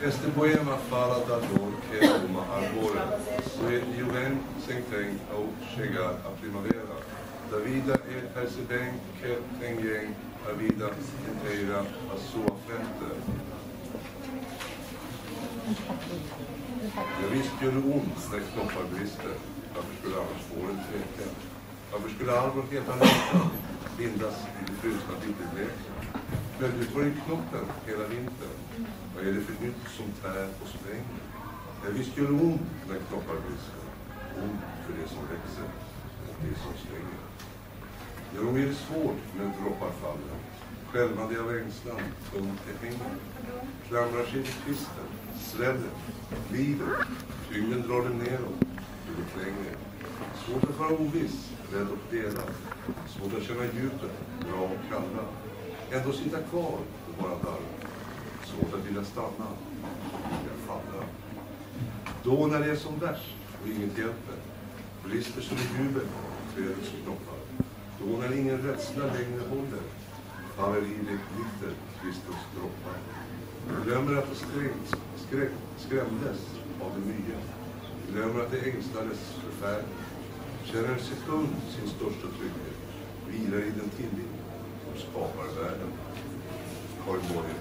Este poema fala da dor che uma arbore, io ven senteng au chegar a primavera. Da vida se bem que tenham a vida inteira à sua frente. Jag visst gör det ont när knoppar brister. Varför skulle annars våren tveka? Varför skulle allvarligheten bindas i det frusna vinterblek? Plötsligt var det knoppen hela vintern. Vad är det för nytt som tär och spränger? Jag visst gör det ont när knoppar brister. Ont för det som växer och det som stänger. Ja, de är det svårt när droppar faller. Skälvande av ängslan, tungt i hängen. Klamrar sig till kvisten, sväller, glider. Tyngden drar den neråt, det går längre. Svårt att vara oviss, rädd och delad. Svårt att känna djupet, bra och kalla. Ändå sitta kvar på våra darr. Svårt att vilja stanna, vilja falla. Då när det är som värst och inget hjälper. Brister som i jubel, trädet som knoppar. Då när ingen rädsla längre håller, faller i det glitter kvistens droppar. Glömmer att det skrämdes av det nya. Glömmer att det ängstades förfärd. Känner en sekund sin största trygghet. Vilar i den tillit som skapar världen. Karin Borgen.